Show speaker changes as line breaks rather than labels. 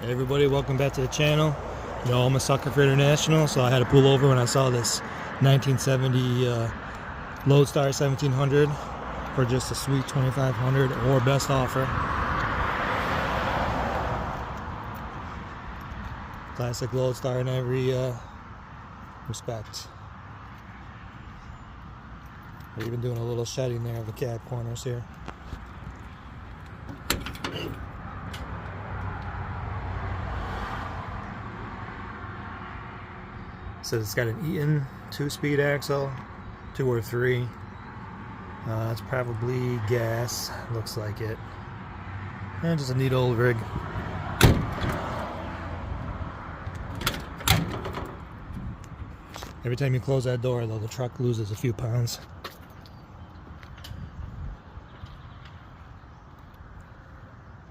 Hey everybody, welcome back to the channel. You know, I'm a sucker for international, so I had to pull over when I saw this 1970 Lodestar 1700 for just a sweet 2500 or best offer. Classic Lodestar in every respect. We're even doing a little shedding there of the cab corners here. So it's got an Eaton 2-speed axle, 2 or 3. It's probably gas, looks like it. And just a neat old rig. Every time you close that door though, the truck loses a few pounds.